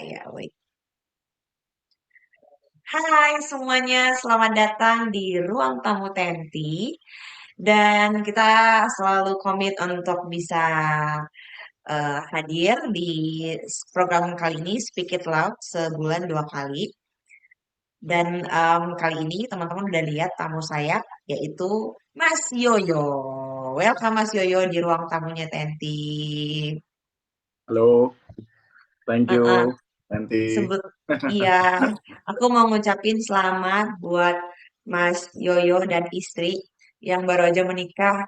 saya. Wait. Hai semuanya, selamat datang di Ruang Tamu Tenti. Dan kita selalu komit untuk bisa hadir di program kali ini, Speak It Loud, sebulan 2 kali. Dan kali ini teman-teman udah lihat tamu saya, yaitu Mas Yoyo. Welcome Mas Yoyo di Ruang Tamunya Tenti. Halo, thank Heeh. you, nanti. Sebut iya, aku mau ngucapin selamat buat Mas Yoyo dan istri yang baru aja menikah.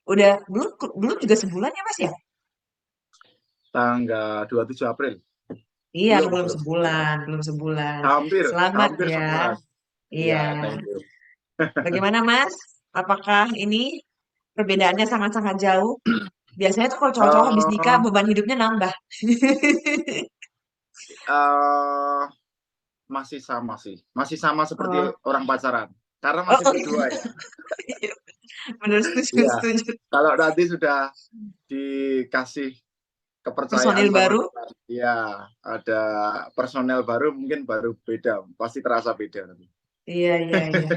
Udah belum belum juga sebulan ya Mas ya? Tanggal 27 April. Iya, belum Belum sebulan. sebulan, belum sebulan. Hampir, Selamat hampir ya. sebulan. Iya. Ya, thank you. Bagaimana Mas? Apakah ini perbedaannya sangat-sangat jauh? Biasanya tuh kalau cowok-cowok habis nikah eh beban hidupnya nambah. eh, Masih sama sih, masih sama seperti Oh, orang pacaran. Karena oh, masih oh. berdua ya. Iya, bener setuju, Iya, setuju. kalau nanti sudah dikasih kepercayaan Personil sama baru. Tuhan, ya ada personel baru mungkin baru beda, pasti terasa beda nanti. Iya, iya, iya.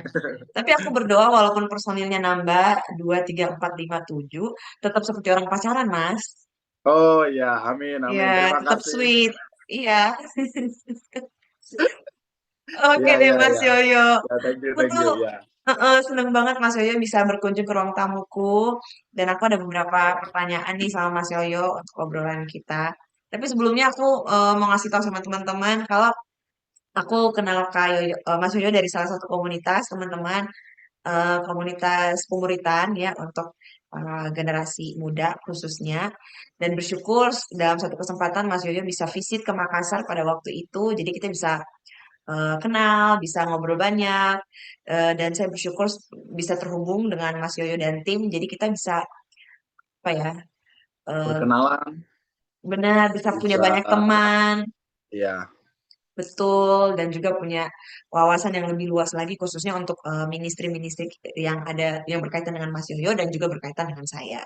Tapi aku berdoa walaupun personilnya nambah 2, 3, 4, 5, 7, tetap seperti orang pacaran, Mas. Oh ya, amin, Iya, amin. Terima tetap kasih. sweet. Iya. Oke Ya, deh ya, Mas ya. Yoyo. Ya, Aku thank tuh you, ya. seneng banget Mas Yoyo bisa berkunjung ke ruang tamuku. Dan aku ada beberapa pertanyaan nih sama Mas Yoyo untuk obrolan kita. Tapi sebelumnya aku mau ngasih tahu sama teman-teman kalau aku kenal Kak Yoyo, Mas Yoyo dari salah satu komunitas teman-teman, komunitas pemuritan ya untuk generasi muda khususnya. Dan bersyukur dalam satu kesempatan Mas Yoyo bisa visit ke Makassar pada waktu itu. Jadi kita bisa kenal, bisa ngobrol banyak, dan saya bersyukur bisa terhubung dengan Mas Yoyo dan tim. Jadi kita bisa apa ya, eee, Berkenalan, benar bisa punya bisa, banyak teman, ya, betul, dan juga punya wawasan yang lebih luas lagi khususnya untuk ministry-ministry yang ada yang berkaitan dengan Mas Yoyo dan juga berkaitan dengan saya.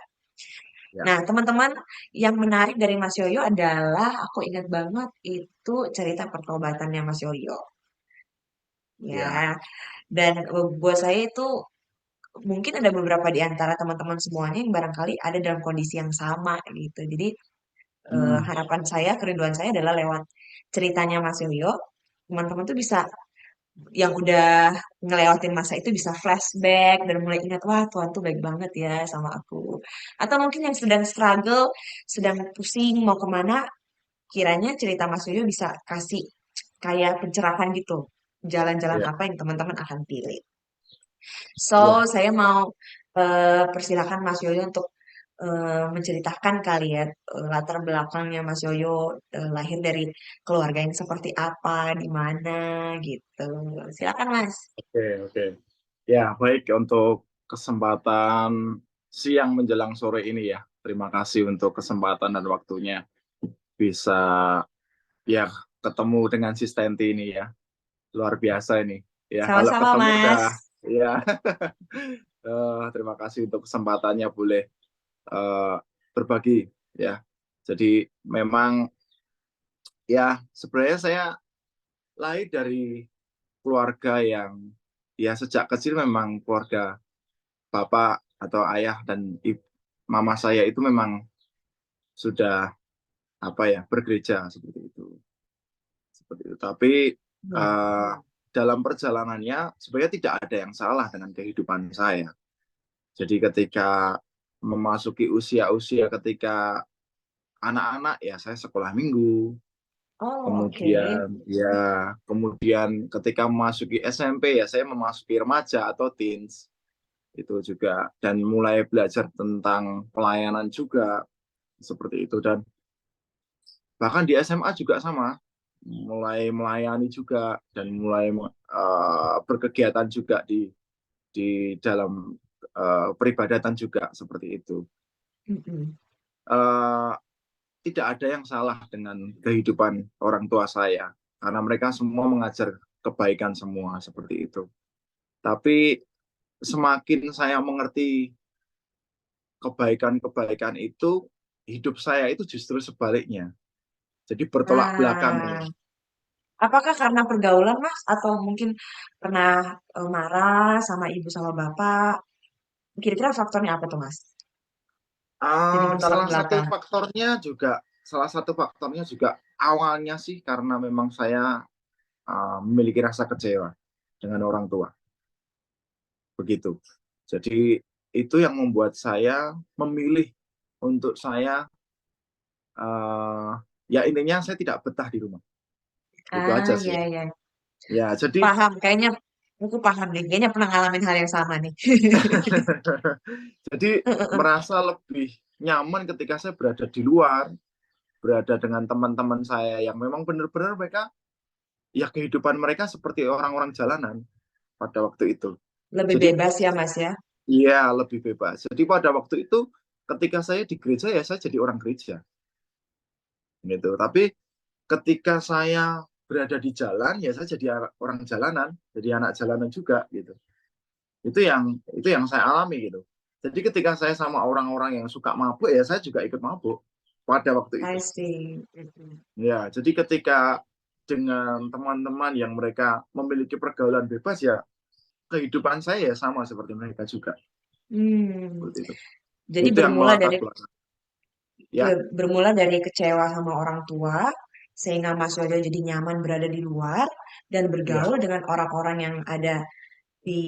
ya, Nah, teman-teman, yang menarik dari Mas Yoyo adalah aku ingat banget itu cerita pertobatannya Mas Yoyo, ya. ya. Dan buat saya itu mungkin ada beberapa di antara teman-teman semuanya yang barangkali ada dalam kondisi yang sama gitu. Jadi Hmm, harapan saya, kerinduan saya adalah lewat ceritanya Mas Yoyo, teman-teman tuh bisa yang udah ngelewatin masa itu bisa flashback dan mulai ingat, wah Tuhan tuh baik banget ya sama aku. Atau mungkin yang sedang struggle, sedang pusing mau kemana, kiranya cerita Mas Yoyo bisa kasih kayak pencerahan gitu. Jalan-jalan ya, apa yang teman-teman akan pilih. So, ya. saya mau persilakan Mas Yoyo untuk menceritakan kali ya latar belakangnya Mas Yoyo lahir dari keluarga yang seperti apa, di mana gitu. Silakan Mas. Oke, oke. Ya, baik untuk kesempatan siang menjelang sore ini ya. Terima kasih untuk kesempatan dan waktunya bisa ya ketemu dengan si Stenti ini ya. Luar biasa ini. Ya, kalau Sama-sama ketemu Mas. udah ya. Terima kasih untuk kesempatannya boleh eh, berbagi ya. Jadi memang ya sebenarnya saya lahir dari keluarga yang ya sejak kecil memang keluarga bapak atau ayah dan mama saya itu memang sudah apa ya bergereja seperti itu. Tapi Hmm. uh, dalam perjalanannya sebenarnya tidak ada yang salah dengan kehidupan saya. Jadi ketika memasuki usia-usia ketika anak-anak ya saya sekolah minggu. Oh, oke. Kemudian ketika memasuki SMP ya saya memasuki remaja atau teens itu juga dan mulai belajar tentang pelayanan juga seperti itu dan bahkan di SMA juga sama mulai melayani juga dan mulai berkegiatan juga di dalam peribadatan juga seperti itu. Mm-mm. Uh, Tidak ada yang salah dengan kehidupan orang tua saya karena mereka semua mengajar kebaikan semua seperti itu. Tapi semakin saya mengerti kebaikan-kebaikan itu, hidup saya itu justru sebaliknya. Jadi bertolak belakang Nah, ya. apakah karena pergaulan, Mas? Atau mungkin pernah marah sama ibu sama bapak? Kira-kira faktornya apa tuh, Mas? Jadi bertolak belakang. Salah satu faktornya juga awalnya sih karena memang saya memiliki rasa kecewa dengan orang tua, begitu. Jadi itu yang membuat saya memilih untuk saya uh, ya intinya saya tidak betah di rumah. Itu Ah, aja sih. iya, iya. Ya, jadi Paham. Kayaknya aku paham nih. Kayaknya pernah ngalamin hal yang sama nih. jadi merasa lebih nyaman ketika saya berada di luar, berada dengan teman-teman saya yang memang benar-benar mereka ya kehidupan mereka seperti orang-orang jalanan pada waktu itu. Lebih Jadi bebas ya, Mas ya. iya lebih bebas. Jadi pada waktu itu ketika saya di gereja ya saya jadi orang gereja gitu. Tapi ketika saya berada di jalan ya saya jadi orang jalanan, jadi anak jalanan juga gitu. Itu yang saya alami gitu. Jadi ketika saya sama orang-orang yang suka mabuk ya saya juga ikut mabuk pada waktu I itu. see. Mhm. Ya, jadi ketika dengan teman-teman yang mereka memiliki pergaulan bebas ya kehidupan saya ya sama seperti mereka juga. Hmm. Seperti itu. Jadi Itu yang bermula melatar dari belakang. Ya, bermula dari kecewa sama orang tua, sehingga Mas Yoyo jadi nyaman berada di luar dan iya, bergaul dengan orang-orang yang ada di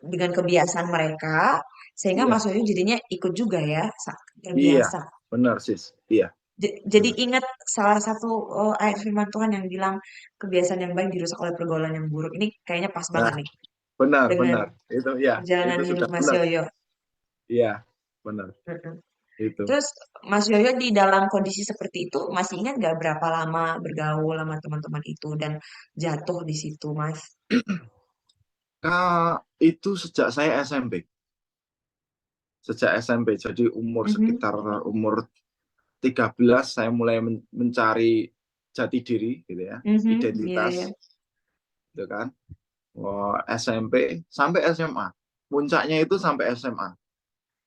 dengan kebiasaan mereka, sehingga iya, Mas Yoyo jadinya ikut juga ya, iya, terbiasa. benar sis, iya, Jadi benar. ingat salah satu ayat firman Tuhan yang bilang kebiasaan yang baik dirusak oleh pergaulan yang buruk. Ini kayaknya pas banget Nah, nih benar, dengan benar. Itu ya, perjalanan itu hidup sudah Mas benar. Yoyo. Iya, benar. Mm-mm. Itu. Terus Mas Yoyo di dalam kondisi seperti itu masih ingat nggak berapa lama bergaul sama teman-teman itu dan jatuh di situ, Mas? Itu sejak saya SMP. Sejak SMP. Jadi Mhm, umur 13 saya mulai mencari jati diri gitu ya, mhm, iya ya. identitas gitu kan. SMP sampai SMA. Puncaknya itu sampai SMA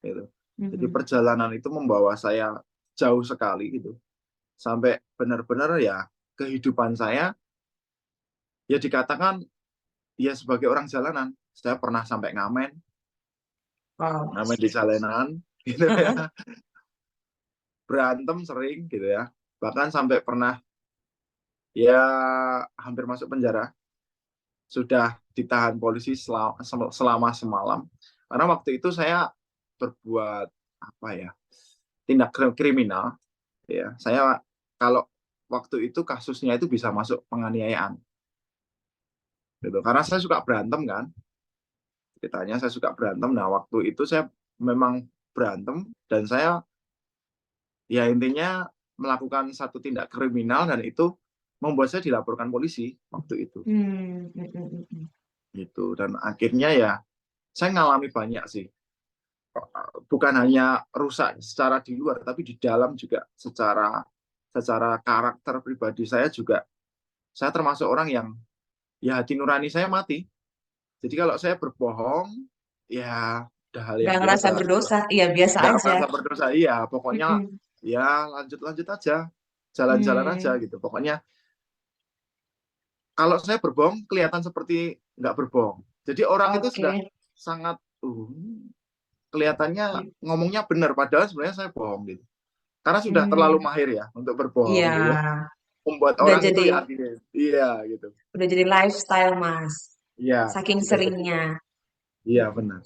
gitu. Jadi Mhm. perjalanan itu membawa saya jauh sekali gitu. Sampai benar-benar ya kehidupan saya ya dikatakan ya sebagai orang jalanan. Saya pernah sampai ngamen, Wow. ngamen di jalanan gitu ya. Heeh. Berantem sering gitu ya. Bahkan sampai pernah ya hampir masuk penjara. Sudah ditahan polisi selama semalam. Karena waktu itu saya berbuat apa ya? Tindak kriminal ya. Saya kalau waktu itu kasusnya itu bisa masuk penganiayaan gitu. Karena saya suka berantem kan. Ceritanya saya suka berantem. Nah, waktu itu saya memang berantem dan saya ya intinya melakukan satu tindak kriminal dan itu membuat saya dilaporkan polisi waktu itu Hmm, mhm, mhm, mhm. gitu. Dan akhirnya ya saya ngalami banyak sih. Bukan hanya rusak secara di luar tapi di dalam juga secara secara karakter pribadi saya juga saya termasuk orang yang ya hati nurani saya mati. Jadi kalau saya berbohong ya udah hal yang Nggak ngerasa biasa gitu. berdosa, iya biasa Nggak aja. merasa berdosa, iya pokoknya Mhm. ya lanjut-lanjut aja, jalan-jalan aja Hmm, gitu. Pokoknya kalau saya berbohong kelihatan seperti nggak berbohong. Jadi orang itu oke. sudah sangat kelihatannya ngomongnya benar padahal sebenarnya saya bohong gitu. Karena sudah terlalu Hmm, mahir ya untuk iya, berbohong gitu. Membuat udah orang itu jadi ya gini. Iya gitu. udah jadi lifestyle, Mas. Iya, Saking sudah jadi. seringnya. Iya benar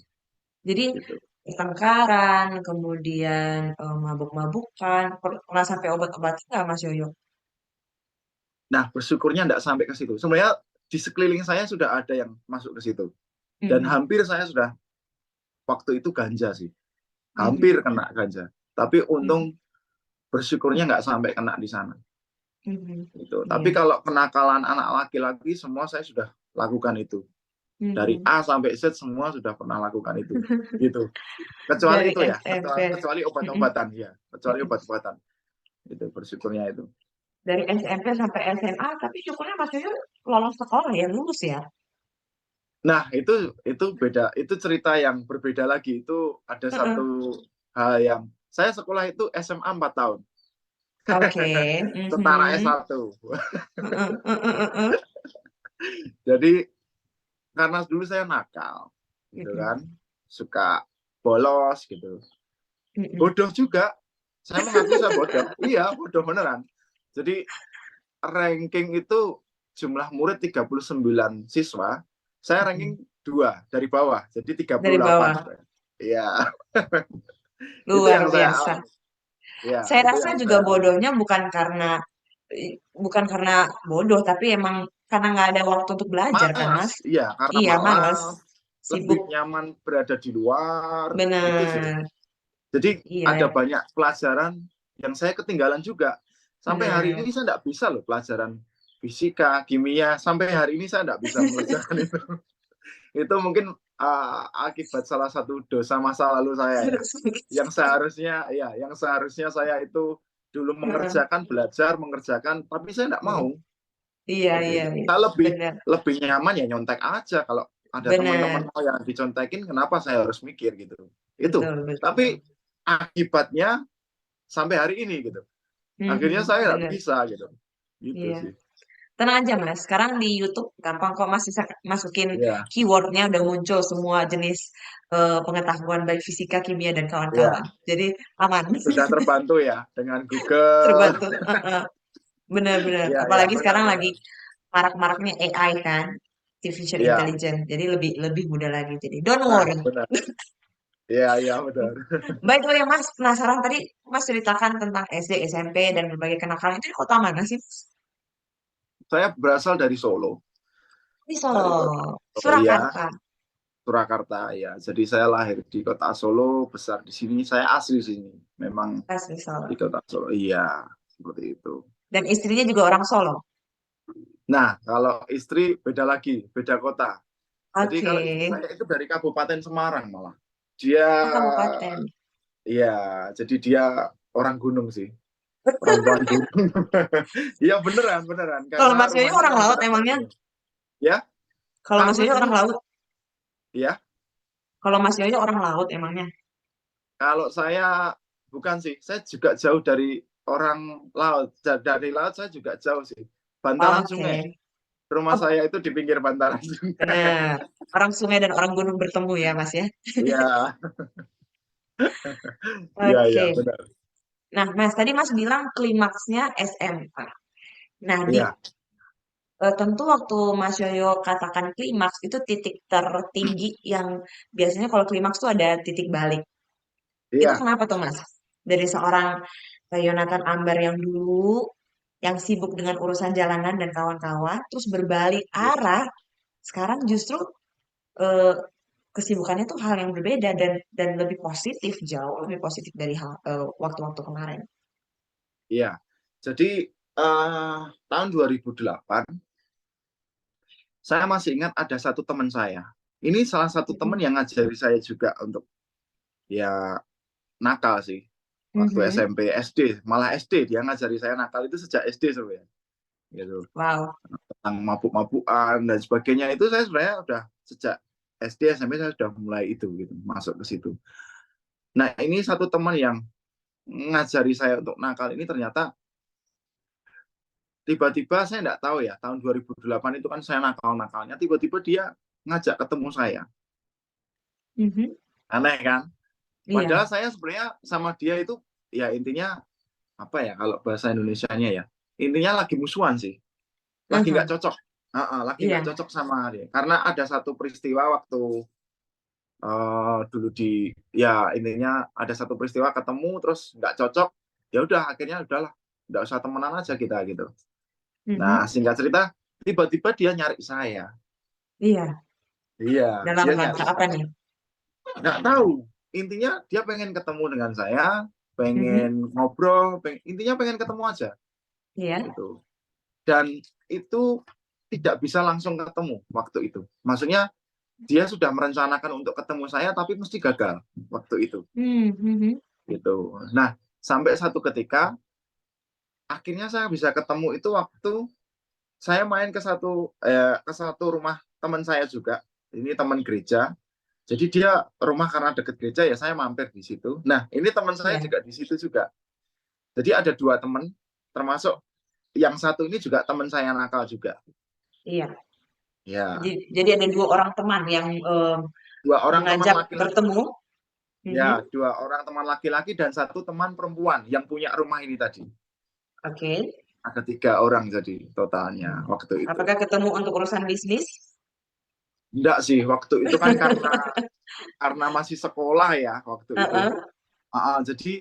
Jadi gitu. pertengkaran, kemudian mabuk-mabukan, pernah sampai obat-obatan nggak Mas Yoyo? Nah, bersyukurnya enggak sampai ke situ. Sebenarnya di sekeliling saya sudah ada yang masuk ke situ. Dan Mhm, hampir saya sudah waktu itu ganja sih. mhm, Hampir kena ganja. Tapi mhm, untung bersyukurnya nggak sampai kena di sana. mhm, Gitu. Tapi iya, kalau kenakalan anak laki-laki semua saya sudah lakukan itu. Dari mhm. A sampai Z semua sudah pernah lakukan itu. Gitu. Kecuali Dari itu ya, SMP, kecuali mhm, obat-obatan ya, kecuali mhm. obat-obatan. Itu bersyukurnya itu. Dari SMP sampai SMA, tapi syukurnya Mas Yoyo lolos sekolah ya, lulus ya? Nah, itu beda, itu cerita yang berbeda lagi. Itu ada Heeh. satu hal yang saya sekolah itu SMA 4 tahun. Oke. Setara Mhm. S1. Heeh, heeh, heeh. Jadi karena dulu saya nakal, gitu Mhm, kan, suka bolos gitu, mhm. bodoh juga. Saya mengakui saya bodoh. Iya, bodoh beneran. Jadi ranking itu jumlah murid 39 siswa, saya Mhm. ranking 2 dari bawah, jadi Dari 38. bawah. Iya, itu Luar yang saya biasa. alami. Iya, Saya itu rasa yang juga saya alami. bodohnya bukan karena bodoh, tapi emang karena nggak ada waktu untuk belajar kan, Malas, Mas? iya, karena Iya, males, malas, lebih sibuk. nyaman berada di luar, itu sih. Bener. Jadi ada Iya, banyak pelajaran yang saya ketinggalan juga. Sampai hari bener. ini saya tidak bisa loh pelajaran fisika, kimia. Sampai hari ini saya tidak bisa mengerjakan itu. Itu mungkin akibat salah satu dosa masa lalu saya ya. Yang seharusnya saya itu dulu Heeh. mengerjakan, belajar, mengerjakan, tapi saya tidak Heeh. mau. Iya, Seperti iya, itu. iya. Saya lebih Bener, lebih nyaman ya nyontek aja. Kalau ada teman-teman bener. mau yang dicontekin, kenapa saya harus mikir gitu? Itu. Betul, betul. Tapi akibatnya sampai hari ini gitu. Akhirnya Mhm, saya nggak bener. bisa gitu. Gitu Iya. sih. Tenang aja Mas, sekarang di YouTube gampang kok Mas bisa masukin Ya, keywordnya udah muncul semua jenis pengetahuan baik fisika, kimia dan kawan-kawan. ya. Jadi aman, Sudah terbantu ya dengan Google. terbantu. Benar-benar. Ya, ya, Apalagi sekarang lagi benar-benar. marak-maraknya AI kan, artificial Ya, intelligence. Jadi lebih lebih mudah lagi. Jadi don't nah worry. benar. Ya, ya benar. Baik, oh ya Mas, penasaran tadi Mas ceritakan tentang SD, SMP dan berbagai kenakalan itu di kota mana sih, Mas? Saya berasal dari Solo, Di dari kota Solo, Solo ya, Surakarta. Surakarta ya. Jadi saya lahir di kota Solo, besar di sini. Saya asli sini. Memang Asli di Solo. kota Solo. Iya, seperti itu. Dan istrinya juga orang Solo. Nah, kalau istri beda lagi, beda kota. Jadi Oke. kalau istri saya itu dari Kabupaten Semarang malah. Dia, Oh, kabupaten. iya, jadi dia orang gunung sih, perempuan gunung. Iya beneran, beneran, Kalau karena Mas Yoyo rumahnya orang memang laut benar-benar emangnya? gunung. Ya, Kalau Mas karena Yoyo dulu, orang laut. ya, Kalau Mas Yoyo orang laut emangnya. kalau saya bukan sih, saya juga jauh dari orang laut. Dari laut saya juga jauh sih. Bantaran sungai. Oke. Rumah Oh, saya itu di pinggir bantaran sungai. benar. Orang sungai dan orang gunung bertemu ya, Mas ya. Iya, iya, iya, Oke. benar. Nah, Mas, tadi Mas bilang klimaksnya SMA. Nah, Iya, tentu waktu Mas Yoyo katakan klimaks itu titik tertinggi yang biasanya kalau klimaks tuh ada titik balik. Itu iya, kenapa tuh Mas? Dari seorang Yonatan Ambar yang dulu yang sibuk dengan urusan jalanan dan kawan-kawan, terus berbalik iya, arah, sekarang justru eh, kesibukannya tuh hal yang berbeda dan lebih positif, jauh lebih positif dari waktu-waktu kemarin. iya. Jadi tahun 2008 saya masih ingat ada satu teman saya. Ini salah satu teman Mhm. yang ngajari saya juga untuk ya nakal sih. Waktu Mhm. SMP, SD, malah SD dia ngajari saya nakal itu sejak SD sebenarnya. Gitu. Wow. Tentang mabuk-mabukan dan sebagainya itu saya sebenarnya udah sejak SD, SMP saya sudah mulai itu gitu, masuk ke situ. Nah, ini satu teman yang ngajari saya untuk nakal ini ternyata tiba-tiba saya nggak tahu ya, tahun 2008 itu kan saya nakal-nakalnya, tiba-tiba dia ngajak ketemu saya. Mhm. Aneh kan? Iya. Padahal saya sebenarnya sama dia itu ya intinya apa ya kalau bahasa Indonesianya ya intinya lagi musuhan sih, lagi nggak Mhm. cocok. Lagi nggak Iya. cocok sama dia karena ada satu peristiwa waktu dulu di ya intinya ada satu peristiwa ketemu terus nggak cocok, ya udah akhirnya udahlah nggak usah temenan aja kita gitu. Nah Mhm. singkat cerita tiba-tiba dia nyari saya. Iya. Iya, Dalam dia nyari rangka apa saya. nih? Nggak tahu. Intinya dia pengen ketemu dengan saya, Mhm. pengen ngobrol, intinya pengen ketemu aja Iya. gitu. Dan itu tidak bisa langsung ketemu waktu itu. Maksudnya dia sudah merencanakan untuk ketemu saya tapi mesti gagal waktu itu Mhm. gitu. Nah, sampai satu ketika akhirnya saya bisa ketemu itu waktu saya main ke satu rumah teman saya juga. Ini teman gereja. Jadi dia rumah karena deket gereja ya saya mampir di situ. Nah, ini teman saya Iya. juga di situ juga. Jadi ada dua teman, termasuk yang satu ini juga teman saya nakal juga. Iya. Ya, Jadi ada dua orang teman yang dua orang teman mengajak laki-laki. bertemu. Ya, Mhm. dua orang teman laki-laki dan satu teman perempuan yang punya rumah ini tadi. Oke. Ada tiga orang jadi totalnya Hmm. waktu itu. Apakah ketemu untuk urusan bisnis? Enggak sih, waktu itu kan karena masih sekolah ya waktu itu. Heeh. Jadi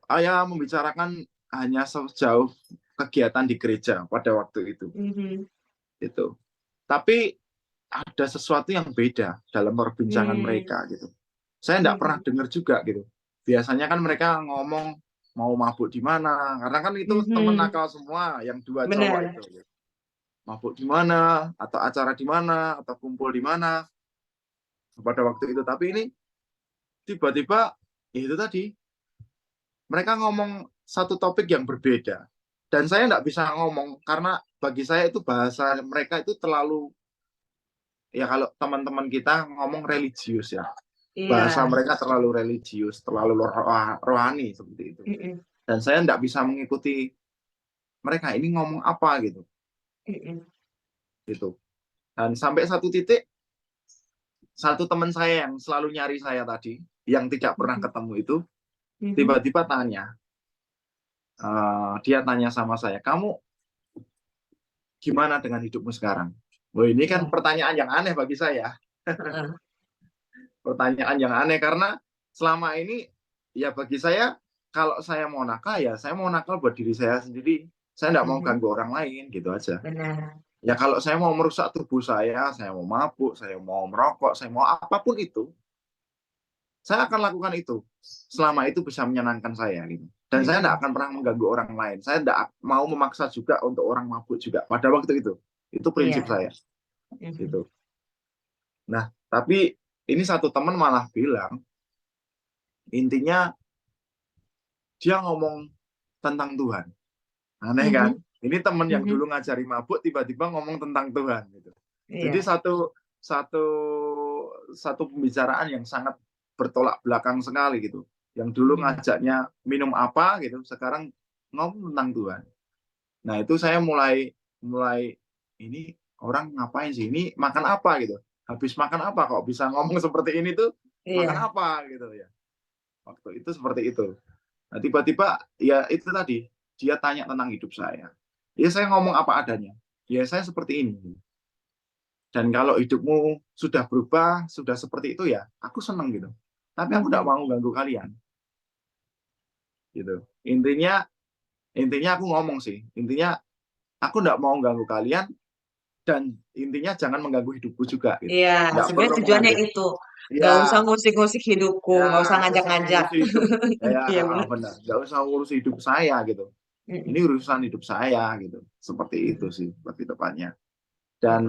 saya membicarakan hanya sejauh kegiatan di gereja pada waktu itu. Mhm. Gitu. Tapi ada sesuatu yang beda dalam perbincangan Hmm. mereka gitu. Saya enggak pernah Mhm. dengar juga gitu. Biasanya kan mereka ngomong mau mabuk di mana, karena kan itu temen Mhm. nakal semua yang dua cowok Benar. itu. Gitu. Mabuk di mana, atau acara di mana, atau kumpul di mana pada waktu itu. Tapi ini tiba-tiba ya itu tadi mereka ngomong satu topik yang berbeda dan saya nggak bisa ngomong karena bagi saya itu bahasa mereka itu terlalu ya kalau teman-teman kita ngomong religius ya bahasa Iya. mereka terlalu religius terlalu rohani seperti itu Mhm. dan saya nggak bisa mengikuti mereka ini ngomong apa Mhm. gitu dan sampai satu titik satu teman saya yang selalu nyari saya tadi yang tidak pernah Mhm. ketemu itu Mhm. tiba-tiba dia tanya sama saya kamu gimana dengan hidupmu sekarang? Oh, ini kan Wah. pertanyaan yang aneh bagi saya. Heeh. Pertanyaan yang aneh karena selama ini ya bagi saya kalau saya mau nakal ya saya mau nakal buat diri saya sendiri. Saya nggak mau Mhm. ganggu orang lain gitu aja. Benar. Ya kalau saya mau merusak tubuh saya mau mabuk, saya mau merokok, saya mau apapun itu, saya akan lakukan itu selama itu bisa menyenangkan saya gitu. Dan saya tidak Mhm. akan pernah mengganggu orang lain. Saya tidak mau memaksa juga untuk orang mabuk juga pada waktu itu. Itu prinsip Iya. saya Mhm. gitu. Nah, tapi ini satu teman malah bilang, intinya dia ngomong tentang Tuhan. Aneh kan? Mhm. Ini teman yang Mhm. dulu ngajari mabuk tiba-tiba ngomong tentang Tuhan gitu. Jadi Iya. satu satu pembicaraan yang sangat bertolak belakang sekali gitu. Yang dulu Iya. ngajaknya minum apa gitu, sekarang ngomong tentang Tuhan. Nah, itu saya mulai mulai ini orang ngapain sih? Ini makan apa gitu. Habis makan apa kok bisa ngomong seperti ini tuh? Makan Iya. apa gitu ya. Waktu itu seperti itu. Nah, tiba-tiba ya itu tadi dia tanya tentang hidup saya. Ya saya ngomong apa adanya. Ya saya seperti ini. Dan kalau hidupmu sudah berubah, sudah seperti itu ya, aku seneng gitu. Tapi aku tidak Mhm. mau ganggu kalian gitu. Intinya intinya aku ngomong sih. Intinya aku tidak mau ganggu kalian dan intinya jangan mengganggu hidupku juga gitu. Iya, Nggak sebenarnya perlu tujuannya mengganggu. itu. Nggak usah Ya, ngusik-ngusik hidupku, ya nggak usah nggak usah ngajak-ngajak. ngurusi hidup. Ya, Iya benar. benar. Nggak usah ngurusi hidup saya gitu. Ini Mhm. urusan hidup saya gitu. Seperti itu Mhm. sih lebih tepatnya. Dan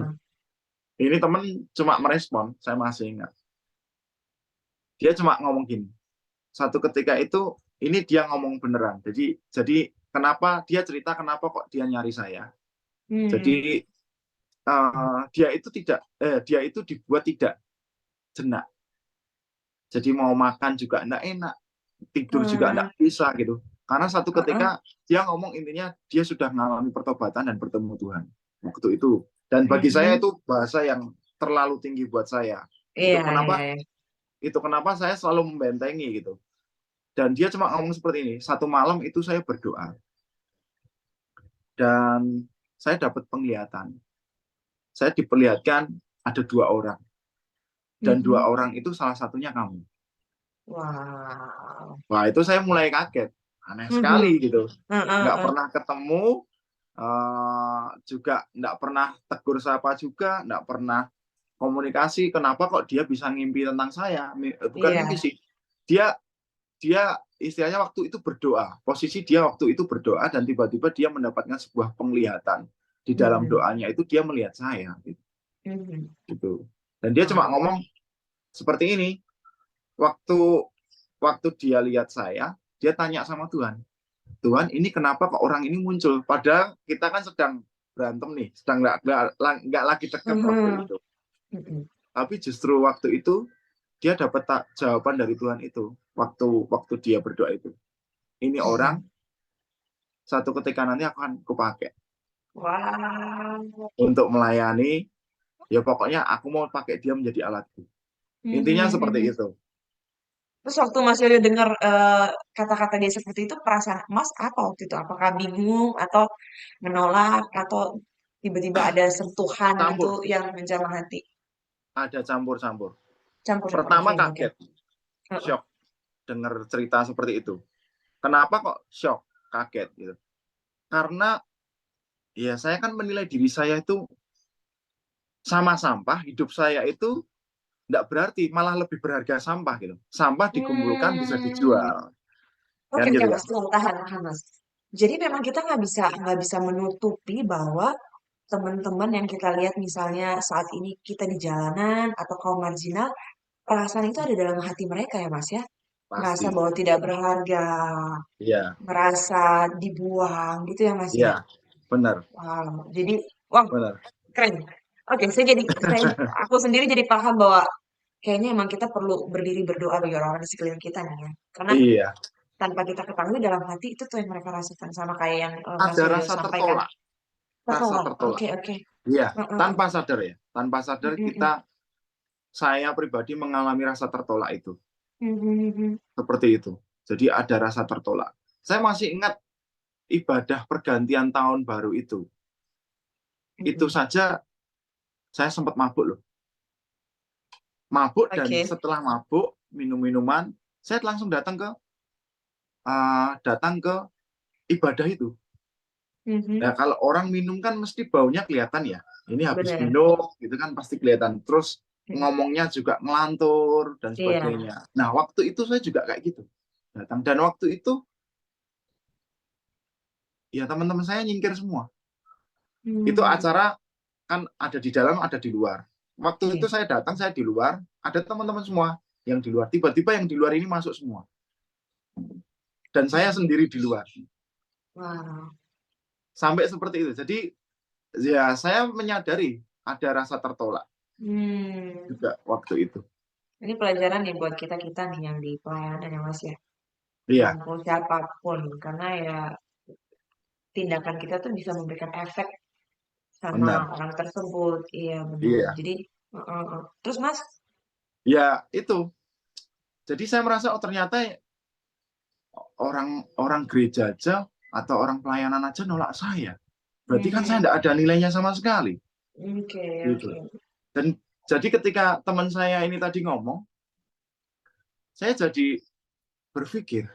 Heeh. ini teman cuma merespon, saya masih ingat. Dia cuma ngomong gini. Satu ketika itu ini dia ngomong beneran. Jadi kenapa dia cerita kenapa kok dia nyari saya. Hmm. Jadi dia itu dibuat tidak jenak. Jadi mau makan juga enggak enak, tidur juga enggak Hmm. bisa gitu. Karena satu Heeh. ketika dia ngomong intinya dia sudah mengalami pertobatan dan bertemu Tuhan waktu itu. Dan bagi saya Mhm. itu bahasa yang terlalu tinggi buat saya. Itu Iya, iya, kenapa iya. itu kenapa saya selalu membentengi gitu. Dan dia cuma ngomong seperti ini, satu malam itu saya berdoa dan saya dapat penglihatan. Saya diperlihatkan ada dua orang dan dua Mhm. orang itu salah satunya kamu. Wow. Wah itu saya mulai kaget, aneh Mhm. sekali gitu. Heeh, Nggak heeh. pernah ketemu, juga nggak pernah tegur sapa juga, nggak pernah komunikasi. Kenapa kok dia bisa ngimpi tentang saya? Bukan mimpi Iya. sih. Dia dia istilahnya waktu itu berdoa. Posisi dia waktu itu berdoa dan tiba-tiba dia mendapatkan sebuah penglihatan. Di dalam Mhm. doanya itu dia melihat saya Mhm. gitu. Dan dia cuma Wow. ngomong seperti ini. Waktu waktu dia lihat saya, dia tanya sama Tuhan. Tuhan, ini kenapa kok orang ini muncul? Padahal kita kan sedang berantem nih, sedang nggak lagi dekat waktu Mhm. itu. Mhm. Tapi justru waktu itu dia dapat jawaban dari Tuhan itu waktu waktu dia berdoa itu. Ini orang Mhm. satu ketika nanti akan kupakai Wow. untuk melayani. Ya pokoknya aku mau pakai dia menjadi alatku. Intinya seperti Mhm. itu. Terus waktu Mas Yoyo dengar kata-kata dia seperti itu, perasaan Mas apa waktu itu? Apakah bingung atau menolak atau tiba-tiba ada sentuhan gitu Campur, yang menjamah hati? ada campur-campur. Campur-campur. Pertama Oke, oke. kaget, Heeh. shock dengar cerita seperti itu. Kenapa kok shock, kaget gitu? Karena ya saya kan menilai diri saya itu sama sampah, hidup saya itu tidak berarti, malah lebih berharga sampah gitu. Sampah dikumpulkan bisa Hmm. dijual, Oke, kan oke, gitu kan? Mas. Tahan, tahan, Mas. Jadi memang kita nggak bisa menutupi bahwa teman-teman yang kita lihat misalnya saat ini kita di jalanan atau kaum marginal, perasaan itu ada dalam hati mereka ya, Mas ya. Merasa Pasti. bahwa tidak berharga, Iya, merasa dibuang gitu ya, Mas ya. iya, benar, Wow. Jadi, wow, benar. keren. Oke, aku sendiri jadi paham bahwa kayaknya emang kita perlu berdiri berdoa bagi orang-orang di sekeliling kita nih ya. Karena Iya, tanpa kita ketahui dalam hati itu tuh yang mereka rasakan sama kayak yang Mas ada Yoyo rasa sampaikan. tertolak, rasa Tertolak. tertolak. Oke, oke. Iya, Heeh, heeh. tanpa sadar ya, tanpa sadar Mm, mm, saya pribadi mengalami rasa tertolak itu, mm, mm, mm, seperti itu. Jadi ada rasa tertolak. Saya masih ingat ibadah pergantian tahun baru itu. mm, Itu mm. saja saya sempat mabuk loh. Mabuk dan Oke. setelah mabuk, minum minuman, saya langsung datang ke ibadah itu. Mhm. Nah, kalau orang minum kan mesti baunya kelihatan ya. Ini habis Benar. minum, gitu kan pasti kelihatan. Terus Mm. ngomongnya juga ngelantur dan Iya. sebagainya. Nah, waktu itu saya juga kayak gitu. Datang dan waktu itu ya teman-teman saya nyingkir semua. Itu Hmm. acara kan ada di dalam, ada di luar. Waktu itu Iya. saya datang, saya di luar, ada teman-teman semua yang di luar. Tiba-tiba yang di luar ini masuk semua. Dan saya sendiri di luar. Wow. Sampai seperti itu. Jadi ya saya menyadari ada rasa tertolak Hmm. juga waktu itu. Ini pelajaran nih buat kita-kita nih yang di pelayanan ya Mas ya. Iya, Mampu siapapun. Karena ya tindakan kita tuh bisa memberikan efek sama benar. orang tersebut. Iya benar. Iya. Jadi, terus Mas, Ya, itu. Jadi saya merasa oh ternyata orang gereja aja atau orang pelayanan aja nolak saya. Berarti kan saya mhm, tidak ada nilainya sama sekali. oke, Gitu. oke. Dan jadi ketika teman saya ini tadi ngomong, saya jadi berpikir,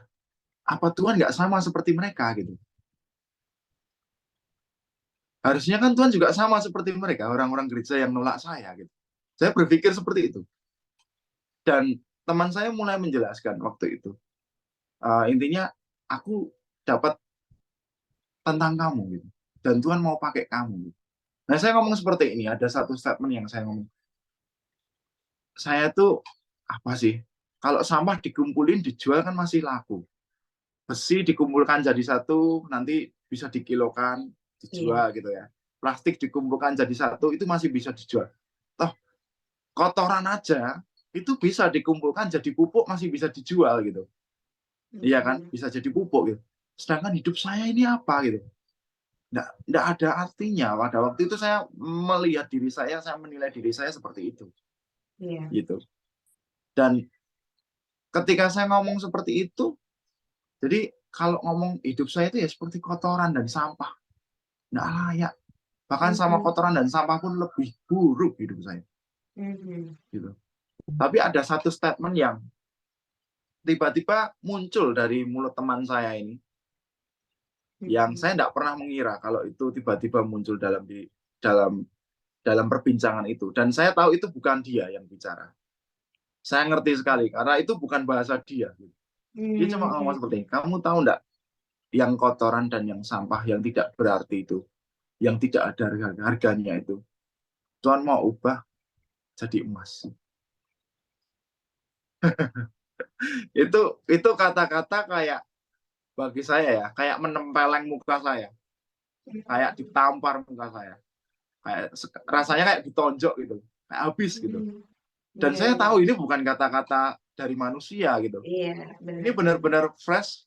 apa Tuhan nggak sama seperti mereka gitu? Harusnya kan Tuhan juga sama seperti mereka, orang-orang gereja yang nolak saya gitu. Saya berpikir seperti itu. Dan teman saya mulai menjelaskan waktu itu. Intinya, aku dapat tentang kamu gitu. Dan Tuhan mau pakai kamu gitu. Nah, saya ngomong seperti ini, ada satu statement yang saya ngomong. Saya tuh, apa sih? Kalau sampah dikumpulin, dijual kan masih laku. Besi dikumpulkan jadi satu, nanti bisa dikilokan, Iya. dijual gitu ya. Plastik dikumpulkan jadi satu, itu masih bisa dijual. Toh, kotoran aja, itu bisa dikumpulkan jadi pupuk, masih bisa dijual gitu. Iya kan? Mhm. Bisa jadi pupuk gitu. Sedangkan hidup saya ini apa gitu? Nggak ada artinya. Pada waktu itu saya melihat diri saya menilai diri saya seperti itu. Iya. Gitu. Dan ketika saya ngomong seperti itu, jadi kalau ngomong hidup saya itu ya seperti kotoran dan sampah. Nggak layak. Bahkan sama Mhm. kotoran dan sampah pun lebih buruk hidup saya. Mhm. Gitu. Tapi ada satu statement yang tiba-tiba muncul dari mulut teman saya ini, yang Mhm. saya tidak pernah mengira kalau itu tiba-tiba muncul dalam dalam perbincangan itu. Dan saya tahu itu bukan dia yang bicara. Saya ngerti sekali karena itu bukan bahasa dia. Dia cuma ngomong Mhm. seperti ini. Kamu tahu enggak yang kotoran dan yang sampah yang tidak berarti itu, yang tidak ada harganya itu, Tuhan mau ubah jadi emas. Itu kata-kata kayak bagi saya ya, kayak menempeleng muka saya, kayak ditampar muka saya, kayak rasanya kayak ditonjok gitu, kayak habis gitu. Mhm. Dan Iya, saya iya. tahu ini bukan kata-kata dari manusia gitu. Iya, Ini benar, benar. benar-benar fresh,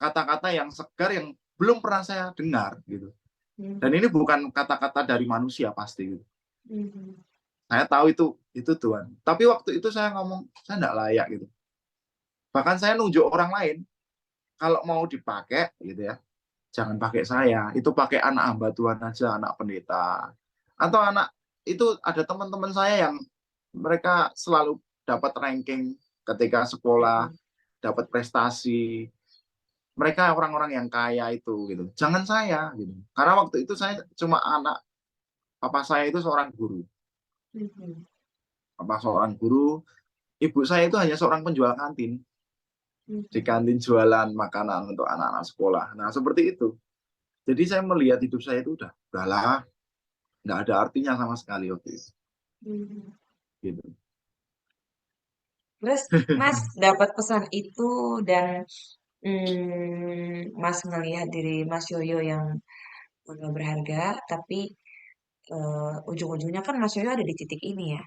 kata-kata yang segar, yang belum pernah saya dengar gitu. Dan Mhm. ini bukan kata-kata dari manusia pasti gitu. Mhm. Saya tahu itu Tuhan. Tapi waktu itu saya ngomong saya nggak layak gitu. Bahkan saya nunjuk orang lain kalau mau dipakai gitu ya, jangan pakai saya. Itu pakai anak hamba Tuhan aja, anak pendeta. Atau anak itu ada teman-teman saya yang mereka selalu dapat ranking ketika sekolah, Mhm. dapat prestasi. Mereka orang-orang yang kaya itu gitu. Jangan saya gitu. Karena waktu itu saya cuma anak, papa saya itu seorang guru. Mhm. Papa seorang guru, ibu saya itu hanya seorang penjual kantin. Di Mhm. kantin jualan makanan untuk anak-anak sekolah. Nah, seperti itu. Jadi saya melihat hidup saya itu udahlah, nggak ada artinya sama sekali waktu itu. Mhm. Gitu. Terus Mas dapat pesan itu dan Mas ngelihat diri Mas Yoyo yang berharga, tapi ujung-ujungnya kan Mas Yoyo ada di titik ini ya.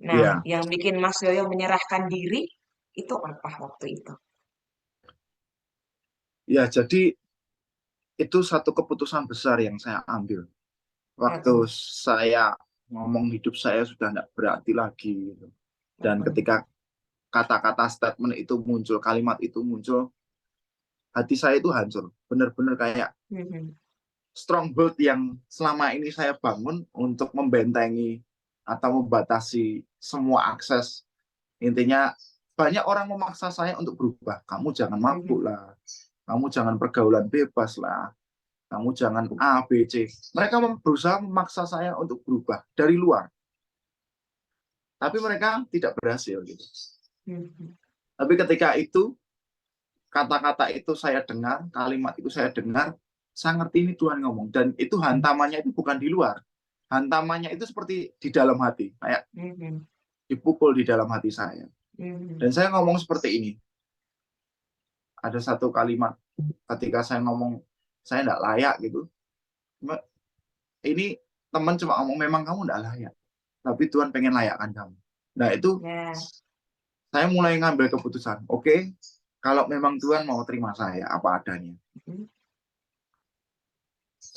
Nah, Ya, yang bikin Mas Yoyo menyerahkan diri itu apa waktu itu? ya jadi itu satu keputusan besar yang saya ambil. Waktu Mhm. saya ngomong hidup saya sudah tidak berarti lagi. Gitu. Dan Mhm. ketika kata-kata statement itu muncul, kalimat itu muncul, hati saya itu hancur. Benar-benar kayak Mhm. stronghold yang selama ini saya bangun untuk membentengi atau membatasi semua akses. Intinya banyak orang memaksa saya untuk berubah. Kamu jangan mabuk Mhm. lah, kamu jangan pergaulan bebas lah, kamu jangan A, B, C. Mereka berusaha memaksa saya untuk berubah dari luar. Tapi mereka tidak berhasil gitu. Mhm. Tapi ketika itu, kata-kata itu saya dengar, kalimat itu saya dengar, saya ngerti ini Tuhan ngomong. Dan itu hantamannya itu bukan di luar. Hantamannya itu seperti di dalam hati. Kayak Mhm. dipukul di dalam hati saya. Mhm. Dan saya ngomong seperti ini. Ada satu kalimat ketika saya ngomong, saya tidak layak gitu. Ini teman cuma ngomong, memang kamu tidak layak. Tapi Tuhan pengen layakkan kamu. Nah itu Ya. saya mulai ngambil keputusan. Oke, kalau memang Tuhan mau terima saya apa adanya. Mhm.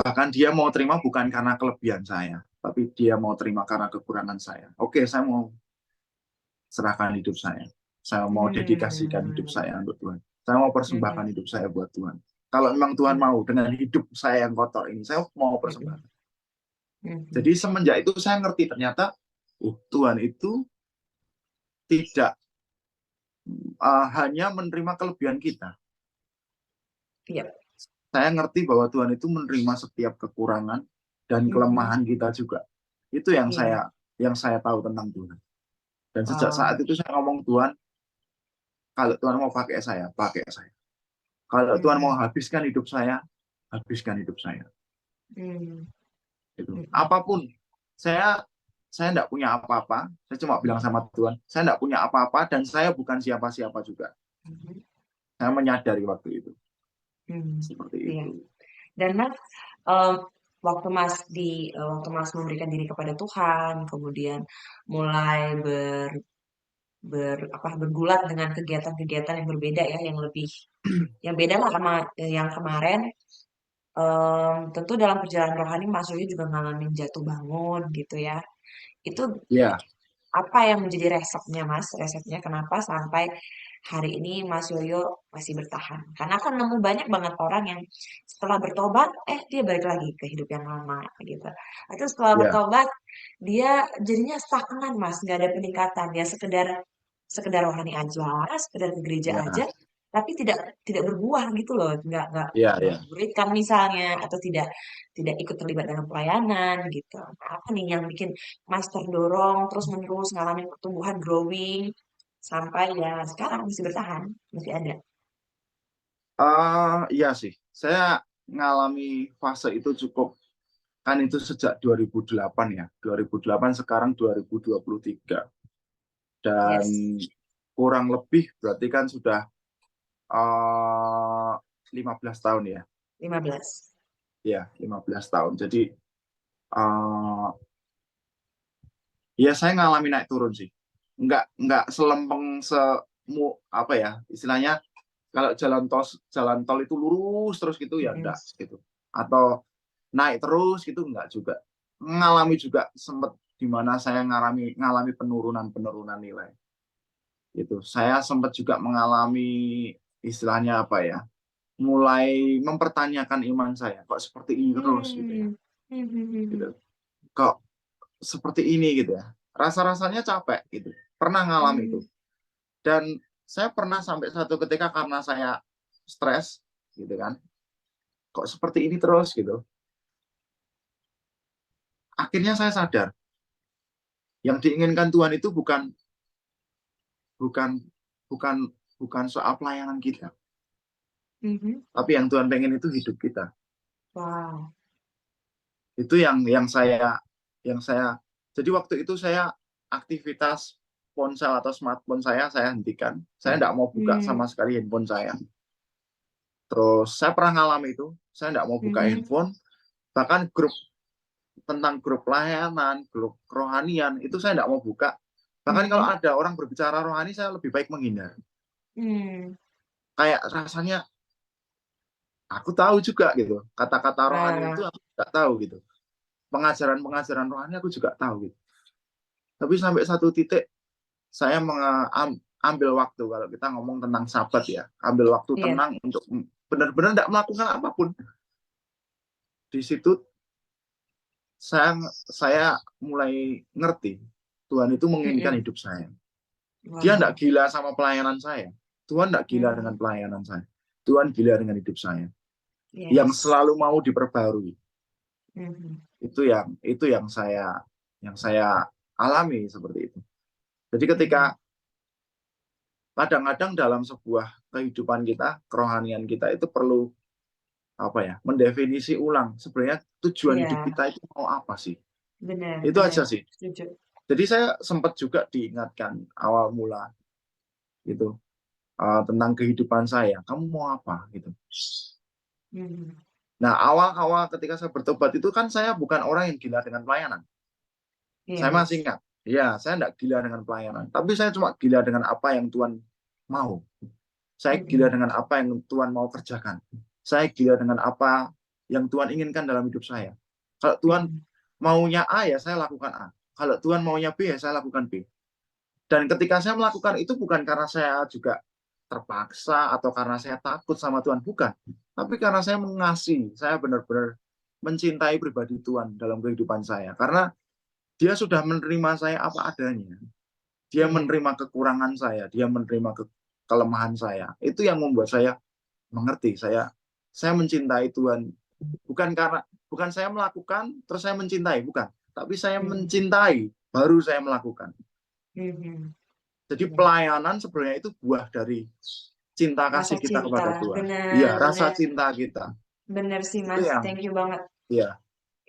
Bahkan dia mau terima bukan karena kelebihan saya, tapi dia mau terima karena kekurangan saya. Oke, saya mau serahkan hidup saya. Saya mau dedikasikan hidup Hmm. saya untuk Tuhan. Saya mau Mhm. persembahkan hidup saya buat Tuhan. Kalau memang Tuhan Mhm. mau dengan hidup saya yang kotor ini, saya mau Mhm. persembahkan. Mhm. Jadi semenjak itu saya ngerti ternyata, Tuhan itu tidak hanya menerima kelebihan kita. Iya. Saya ngerti bahwa Tuhan itu menerima setiap kekurangan dan Mhm. kelemahan kita juga. Itu yang Iya. saya tahu tentang Tuhan. Dan sejak saat Wow. itu saya ngomong, Tuhan, kalau Tuhan mau pakai saya, pakai saya. Kalau Tuhan mau Mhm. habiskan hidup saya, habiskan hidup saya. Mhm. Itu. Mhm. Apapun, saya tidak punya apa-apa. Saya cuma bilang Mhm. sama Tuhan, saya tidak punya apa-apa dan saya bukan siapa-siapa juga. Mhm. Saya menyadari waktu itu. Mhm. Seperti Iya. itu. Dan Mas, waktu Mas memberikan diri kepada Tuhan, kemudian mulai bergulat dengan kegiatan-kegiatan yang berbeda ya, yang beda lah sama yang kemarin. Tentu dalam perjalanan rohani Mas Yoyo juga ngalamin jatuh bangun gitu ya. Itu Ya, apa yang menjadi resepnya Mas? Resepnya kenapa sampai hari ini Mas Yoyo masih bertahan? Karena aku nemu banyak banget orang yang setelah bertobat, dia balik lagi ke hidup yang lama gitu. Atau setelah ya, bertobat, dia jadinya stagnan Mas, nggak ada peningkatan. Dia sekedar sekedar rohani aja, sekedar ke gereja aja, ya, tapi tidak tidak berbuah gitu loh, ya, nggak ya. muridkan misalnya, atau tidak tidak ikut terlibat dalam pelayanan gitu. Nah, apa nih yang bikin Mas terdorong terus-menerus ngalamin pertumbuhan growing sampai ya sekarang masih bertahan, masih ada. Iya sih. Saya ngalami fase itu cukup, kan itu sejak 2008 ya. 2008 sekarang 2023. Dan Yes, kurang lebih berarti kan sudah uh, 15 tahun ya. 15. Ya, 15 tahun. Jadi uh, ya saya ngalami naik turun sih. Nggak selempeng apa ya istilahnya. Kalau jalan tol itu lurus terus gitu ya Mm-mm. enggak gitu. Atau naik terus gitu enggak juga. Mengalami juga sempat di mana saya ngalami penurunan nilai. Gitu. Saya sempat juga mengalami istilahnya apa ya? Mulai mempertanyakan iman saya. Kok seperti ini terus gitu ya. Hmm. Gitu. Hmm. Kok seperti ini gitu ya. Rasa-rasanya capek gitu. Pernah ngalami itu. Hmm. Dan saya pernah sampai satu ketika karena saya stres gitu kan. Kok seperti ini terus gitu. Akhirnya saya sadar yang diinginkan Tuhan itu bukan bukan bukan soal pelayanan kita, Mhm. tapi yang Tuhan pengen itu hidup kita. Wow. Itu yang saya jadi waktu itu saya aktivitas ponsel atau smartphone saya hentikan. Saya tidak mau buka Hmm. sama sekali handphone saya. Terus saya pernah ngalami itu, saya tidak mau buka Mhm. handphone, bahkan grup pelayanan, grup kerohanian itu saya tidak mau buka. Bahkan kalau Mhm. ada orang berbicara rohani, saya lebih baik menghindar. Hmm. Kayak rasanya aku tahu juga gitu. Kata-kata rohani itu Wah. aku juga tahu gitu. Pengajaran-pengajaran rohani aku juga tahu gitu. Tapi sampai satu titik saya ambil waktu kalau kita ngomong tentang sabat ya, ambil waktu Iya. tenang untuk benar-benar tidak melakukan apapun. Di situ saya mulai ngerti Tuhan itu menginginkan Mhm. hidup saya. Dia tidak Wow. gila sama pelayanan saya. Tuhan tidak gila dengan Hmm. pelayanan saya. Tuhan gila dengan hidup saya. Yang Yes. selalu mau diperbarui. Mhm. Itu yang saya alami seperti itu. Jadi ketika Mhm. kadang-kadang dalam sebuah kehidupan kita, kerohanian kita itu perlu apa ya, mendefinisi ulang sebenarnya tujuan hidup Iya. kita itu mau apa sih? Benar, Itu benar. aja sih. Setuju. Jadi saya sempat juga diingatkan awal mula gitu tentang kehidupan saya. Kamu mau apa gitu? Mhm. Nah, awal-awal ketika saya bertobat itu kan saya bukan orang yang gila dengan pelayanan. Saya Iya. masih ingat. Ya, saya tidak gila dengan pelayanan. Tapi saya cuma gila dengan apa yang Tuhan mau. Saya gila Mhm. dengan apa yang Tuhan mau kerjakan. Saya gila dengan apa yang Tuhan inginkan dalam hidup saya. Kalau Tuhan Mhm. maunya A, ya saya lakukan A. Kalau Tuhan maunya B, ya saya lakukan B. Dan ketika saya melakukan itu bukan karena saya juga terpaksa atau karena saya takut sama Tuhan, bukan. Tapi karena saya mengasihi, saya benar-benar mencintai pribadi Tuhan dalam kehidupan saya. Karena dia sudah menerima saya apa adanya. Dia Iya. menerima kekurangan saya, dia menerima kelemahan saya. Itu yang membuat saya mengerti. Saya mencintai Tuhan bukan saya melakukan terus saya mencintai, bukan. Tapi saya Mhm. mencintai baru saya melakukan. Mhm. Jadi Iya. pelayanan sebenarnya itu buah dari cinta Rasa kasih kita cinta. kepada Tuhan. Iya, Benar, rasa benar. cinta kita. Benar sih, Itu Mas. yang Thank you banget. iya.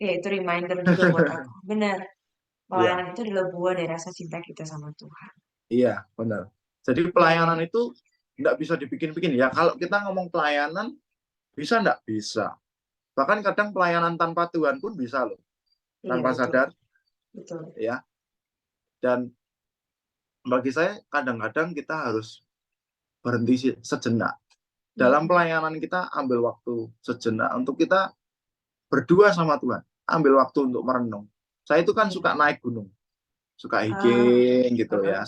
Ya, itu reminder juga buat aku. Benar. Iya, Pelayanan itu adalah buah dari rasa cinta kita sama Tuhan. iya, benar. Jadi Iya, iya. pelayanan itu nggak bisa dibikin-bikin. Ya kalau kita ngomong pelayanan, bisa nggak? Bisa. Bahkan kadang pelayanan tanpa Tuhan pun bisa loh. Iya, Tanpa betul. sadar, Betul. ya. Dan bagi saya kadang-kadang kita harus berhenti sejenak. Dalam Mhm. pelayanan kita ambil waktu sejenak untuk kita berdua sama Tuhan. Ambil waktu untuk merenung. Saya itu kan Iya. suka naik gunung, suka Ah. hiking gitu Heeh. ya,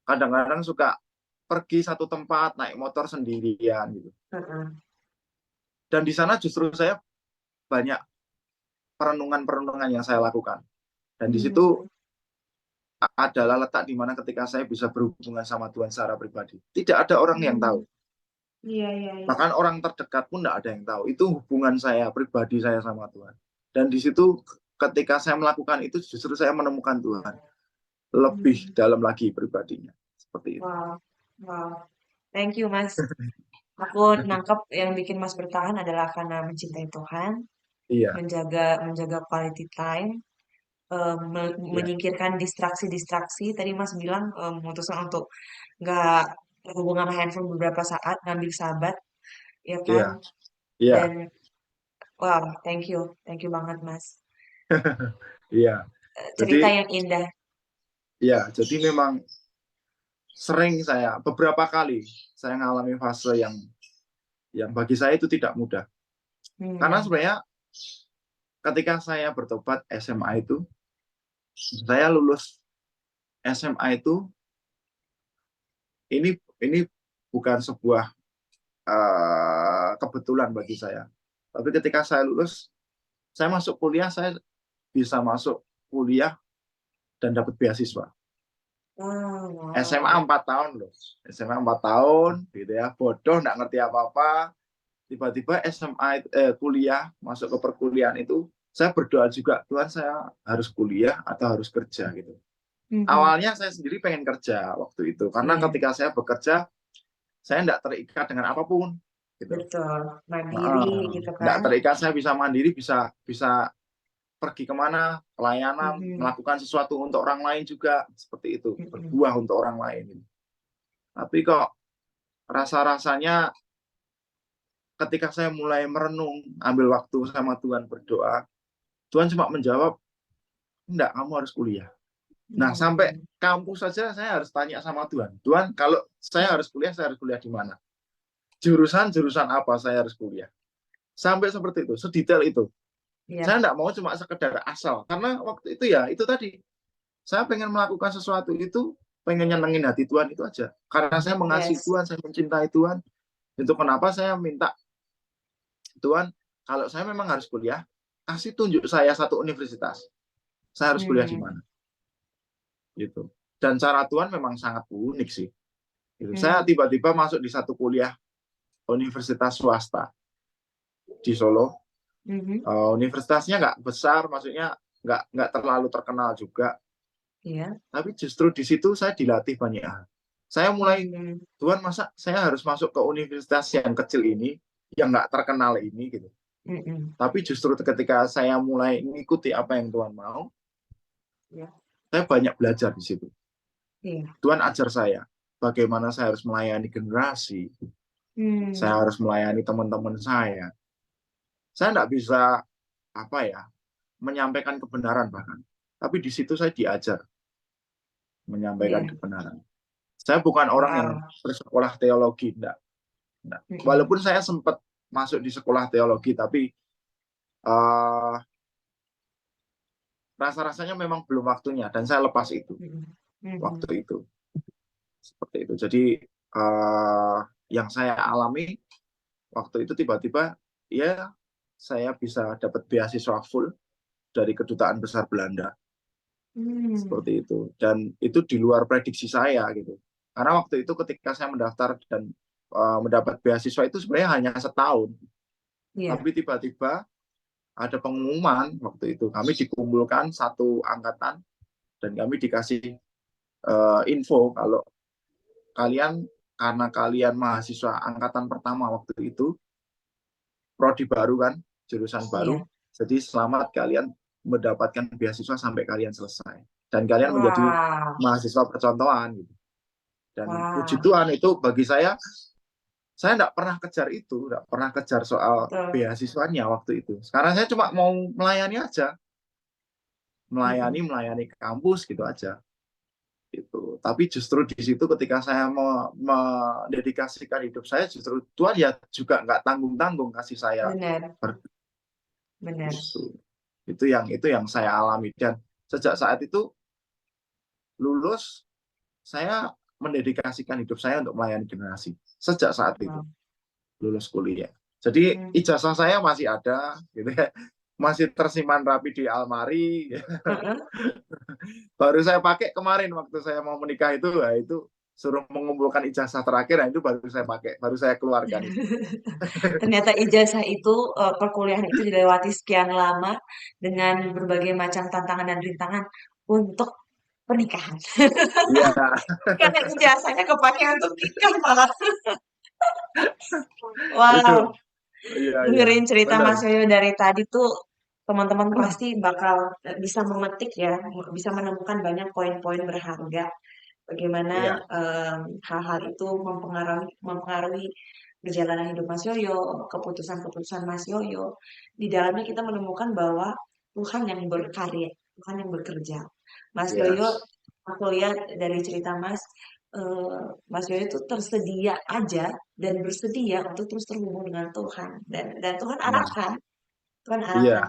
kadang-kadang suka pergi satu tempat naik motor sendirian gitu. Heeh. Dan di sana justru saya banyak perenungan-perenungan yang saya lakukan. Dan di situ Hmm. adalah letak di mana ketika saya bisa berhubungan sama Tuhan secara pribadi. Tidak ada orang yang tahu. Hmm. Iya, iya, iya. Bahkan orang terdekat pun tidak ada yang tahu. Itu hubungan saya, pribadi saya sama Tuhan. Dan di situ ketika saya melakukan itu justru saya menemukan Tuhan. Lebih Hmm. dalam lagi pribadinya. Seperti itu. Wow. Wow. Thank you, Mas. Aku nangkep yang bikin Mas bertahan adalah karena mencintai Tuhan, Iya, menjaga quality time, iya, menyingkirkan distraksi-distraksi. Tadi Mas bilang memutuskan untuk nggak berhubungan sama handphone beberapa saat, ngambil sabat, ya iya, kan? iya, Dan wow, thank you banget Mas. iya. Cerita Jadi, yang indah. ya, jadi memang beberapa kali saya mengalami fase yang bagi saya itu tidak mudah. Karena Hmm. sebenarnya ketika saya bertobat SMA itu, saya lulus SMA itu, ini bukan sebuah kebetulan bagi saya. Tapi ketika saya lulus, saya masuk kuliah, saya bisa masuk kuliah dan dapat beasiswa. Oh, SMA wow. 4 tahun loh. SMA 4 tahun gitu ya. Bodoh, nggak ngerti apa-apa. Tiba-tiba SMA kuliah, masuk ke perkuliahan itu, saya berdoa juga, Tuhan saya harus kuliah atau harus kerja gitu. Mhm. Awalnya saya sendiri pengen kerja waktu itu. Karena Iya, ketika saya bekerja, saya nggak terikat dengan apapun gitu. betul. Mandiri gitu Nggak kan. terikat, saya bisa mandiri, bisa bisa pergi kemana, pelayanan, Mhm. melakukan sesuatu untuk orang lain juga, seperti itu, Mhm. berbuah untuk orang lain. Tapi kok rasa-rasanya ketika saya mulai merenung, ambil waktu sama Tuhan berdoa, Tuhan cuma menjawab, enggak, kamu harus kuliah. Nah, sampai Hmm. kampus saja saya harus tanya sama Tuhan. Tuhan, kalau saya harus kuliah di mana? Jurusan apa saya harus kuliah? Sampai seperti itu, sedetail itu. Iya. Saya enggak mau cuma sekedar asal. Karena waktu itu ya, itu tadi. Saya pengen melakukan sesuatu itu, pengen nyenengin hati Tuhan itu aja. Karena saya mengasihi Yes. Tuhan, saya mencintai Tuhan. Itu kenapa saya minta, Tuhan, kalau saya memang harus kuliah, kasih tunjuk saya satu universitas. Saya harus kuliah di Hmm. mana gitu. Dan cara Tuhan memang sangat unik sih. Gitu. Saya Hmm. tiba-tiba masuk di satu kuliah universitas swasta di Solo. Mhm. Universitasnya nggak besar, maksudnya nggak terlalu terkenal juga. Iya. Tapi justru di situ saya dilatih banyak hal. Saya mulai, Hmm. Tuhan masa saya harus masuk ke universitas yang kecil ini, yang nggak terkenal ini gitu. Mhm. Tapi justru ketika saya mulai mengikuti apa yang Tuhan mau, Iya. saya banyak belajar di situ. Iya. Tuhan ajar saya bagaimana saya harus melayani generasi, saya Hmm. harus melayani teman-teman saya. Saya nggak bisa apa ya menyampaikan kebenaran bahkan, tapi di situ saya diajar menyampaikan Iya. kebenaran. Saya bukan orang yang Wow. bersekolah teologi, enggak. Enggak. Mhm. Walaupun saya sempat masuk di sekolah teologi, tapi uh, rasa-rasanya memang belum waktunya dan saya lepas itu Mhm. Mhm. waktu itu seperti itu. Jadi yang saya alami waktu itu tiba-tiba ya saya bisa dapat beasiswa full dari Kedutaan Besar Belanda Hmm. seperti itu, dan itu di luar prediksi saya gitu, karena waktu itu ketika saya mendaftar dan mendapat beasiswa itu sebenarnya hanya setahun, Iya. tapi tiba-tiba ada pengumuman waktu itu kami dikumpulkan satu angkatan dan kami dikasih info kalau kalian, karena kalian mahasiswa angkatan pertama waktu itu, prodi baru kan, jurusan baru. Iya. Jadi selamat kalian mendapatkan beasiswa sampai kalian selesai. Dan kalian menjadi Wow. mahasiswa percontohan gitu. Dan puji Wow. Tuhan itu bagi saya nggak pernah kejar itu, nggak pernah kejar soal Betul. beasiswanya waktu itu. Sekarang saya cuma mau melayani aja, Mhm. melayani kampus gitu aja. Gitu. Tapi justru di situ ketika saya mau mendedikasikan hidup saya, justru Tuhan ya juga nggak tanggung-tanggung kasih saya Benar. berkat. Benar. Gitu. Itu yang saya alami, dan sejak saat itu lulus saya mendedikasikan hidup saya untuk melayani generasi sejak saat itu Wow. lulus kuliah. Jadi Hmm. ijazah saya masih ada gitu ya, masih tersimpan rapi di almari. Heeh. Baru saya pakai kemarin waktu saya mau menikah itu, ya itu suruh mengumpulkan ijazah terakhir, nah itu baru saya pakai, baru saya keluarkan itu. Ternyata ijazah itu, perkuliahan itu dilewati sekian lama dengan berbagai macam tantangan dan rintangan untuk pernikahan. Iya, Karena ijazahnya kepakai untuk nikah malah. itu, Wow, iya iya, dengerin cerita benar. Mas Yoyo dari tadi tuh teman-teman pasti bakal bisa memetik ya, bisa menemukan banyak poin-poin berharga. Bagaimana Iya, hal-hal itu mempengaruhi mempengaruhi perjalanan hidup Mas Yoyo, keputusan-keputusan Mas Yoyo. Di dalamnya kita menemukan bahwa Tuhan yang berkarya, Tuhan yang bekerja. Mas Yoyo, yes, aku lihat dari cerita Mas, Mas Yoyo itu tersedia aja dan bersedia untuk terus terhubung dengan Tuhan dan Nah, Tuhan arahkan. iya,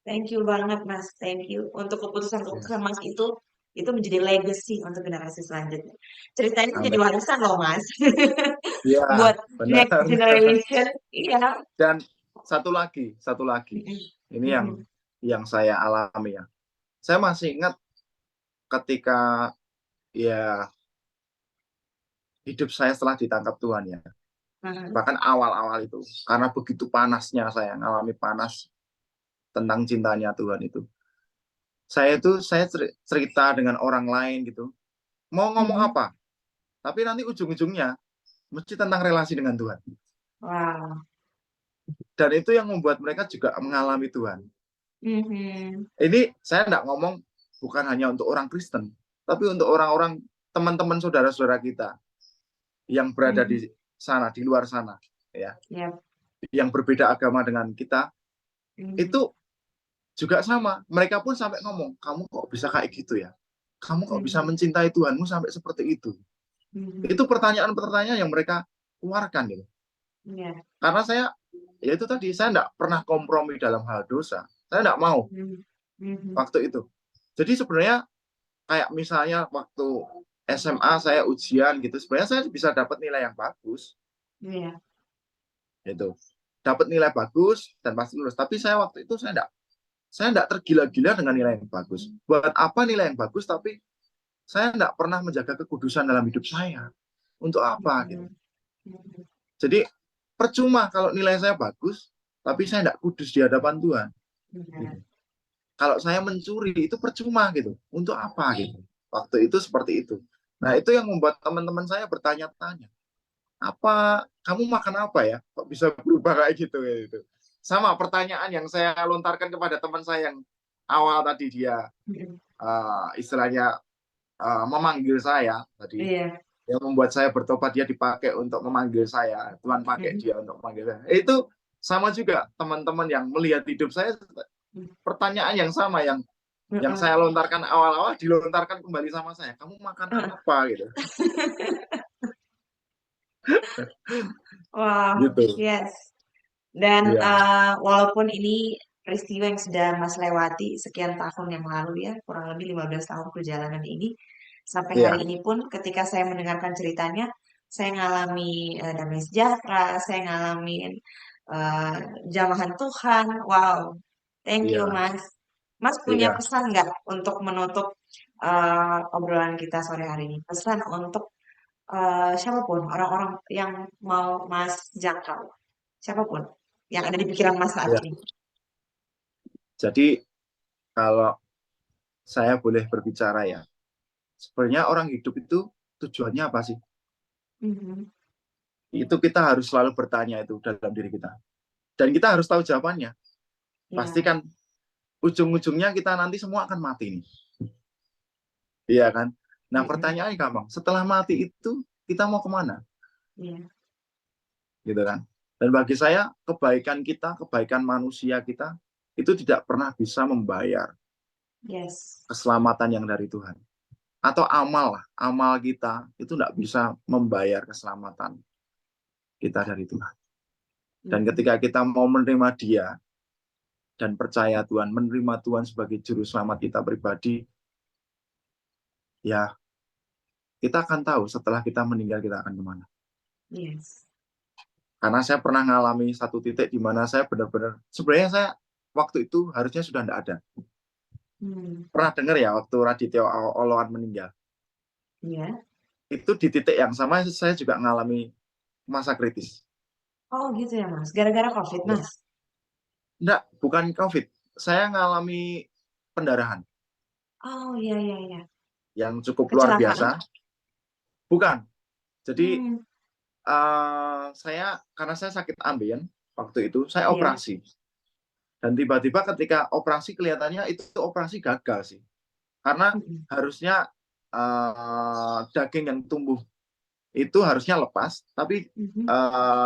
Thank you banget Mas, thank you untuk iya, keputusan Mas itu menjadi legacy untuk generasi selanjutnya. Ceritanya jadi amin. warisan loh Mas, Iya, buat benar. next generation. Iya. Dan satu lagi, Mm-mm. ini Mm-mm. yang saya alami ya. Saya masih ingat ketika ya hidup saya setelah ditangkap Tuhan ya. Mhm. Bahkan awal-awal itu, karena begitu panasnya saya ngalami panas tentang cintanya Tuhan itu. Saya cerita dengan orang lain gitu. Mau ngomong Mhm. apa? Tapi nanti ujung-ujungnya mesti tentang relasi dengan Tuhan. Wow. Dan itu yang membuat mereka juga mengalami Tuhan. Mhm. Ini saya tidak ngomong bukan hanya untuk orang Kristen, tapi untuk orang-orang teman-teman saudara-saudara kita yang berada Mhm. di sana, di luar sana, ya, Yap. yang berbeda agama dengan kita, Mhm. itu juga sama. Mereka pun sampai ngomong, kamu kok bisa kayak gitu ya? Kamu kok bisa Mhm. mencintai Tuhanmu sampai seperti itu? Mhm. Itu pertanyaan-pertanyaan yang mereka keluarkan gitu. Iya. Karena saya, ya itu tadi, saya tidak pernah kompromi dalam hal dosa. Saya tidak mau Mhm. Mhm. waktu itu. Jadi sebenarnya kayak misalnya waktu SMA saya ujian gitu, sebenarnya saya bisa dapat nilai yang bagus, Iya. gitu. Dapat nilai bagus dan pasti lulus. Tapi saya waktu itu saya tidak tergila-gila dengan nilai yang bagus. Buat apa nilai yang bagus tapi saya tidak pernah menjaga kekudusan dalam hidup saya. Untuk apa gitu. Mhm. Mhm. Jadi percuma kalau nilai saya bagus tapi saya tidak kudus di hadapan Tuhan. Gitu. Benar. Kalau saya mencuri itu percuma gitu. Untuk apa gitu. Waktu itu seperti itu. Nah, itu yang membuat teman-teman saya bertanya-tanya. Apa kamu makan apa ya? Kok bisa berubah kayak gitu gitu. Sama pertanyaan yang saya lontarkan kepada teman saya yang awal tadi dia Mhm. istilahnya memanggil saya tadi, Iya. yang membuat saya bertobat, dia dipakai untuk memanggil saya, Tuhan pakai Mhm. dia untuk memanggil saya. Itu sama juga teman-teman yang melihat hidup saya, Mhm. pertanyaan yang sama yang Heeh. saya lontarkan awal-awal dilontarkan kembali sama saya. Kamu makan Heeh. apa gitu? Wow, Gitu. yes. Dan Iya, walaupun ini peristiwa yang sudah Mas lewati sekian tahun yang lalu ya, kurang lebih 15 tahun perjalanan ini, sampai hari iya, ini pun ketika saya mendengarkan ceritanya, saya ngalami damai sejahtera, saya ngalamin eh, jamahan Tuhan. Wow, thank you iya, Mas. Mas punya iya. pesan nggak untuk menutup obrolan kita sore hari ini? Pesan untuk siapapun orang-orang yang mau Mas jangkau, siapapun yang ada di pikiran Mas saat Iya. ini. Jadi kalau saya boleh berbicara ya, sebenarnya orang hidup itu tujuannya apa sih? Mhm. Itu kita harus selalu bertanya itu dalam diri kita. Dan kita harus tahu jawabannya. Pasti Iya. kan ujung-ujungnya kita nanti semua akan mati nih. Iya kan? Nah, Mhm. pertanyaannya gampang. Setelah mati itu kita mau kemana? Iya. Gitu kan? Dan bagi saya kebaikan kita, kebaikan manusia kita itu tidak pernah bisa membayar Yes. keselamatan yang dari Tuhan. Atau amal lah, amal kita itu tidak bisa membayar keselamatan kita dari Tuhan. Dan Mhm. ketika kita mau menerima Dia dan percaya Tuhan, menerima Tuhan sebagai juru selamat kita pribadi, ya kita akan tahu setelah kita meninggal kita akan kemana. Yes. Karena saya pernah mengalami satu titik di mana saya benar-benar, sebenarnya saya waktu itu harusnya sudah tidak ada. Hmm. Pernah dengar ya waktu Raditya Oloan meninggal. Iya. Itu di titik yang sama saya juga mengalami masa kritis. Oh gitu ya Mas. Gara-gara COVID Ya. Mas. Enggak, bukan COVID. Saya mengalami pendarahan Oh iya iya iya. yang cukup luar Kecelakaan. biasa. Bukan. Jadi Hmm. karena saya sakit ambien waktu itu, saya Iya. operasi. Dan tiba-tiba ketika operasi kelihatannya itu operasi gagal sih. Karena Mhm. harusnya daging yang tumbuh itu harusnya lepas, tapi Mhm.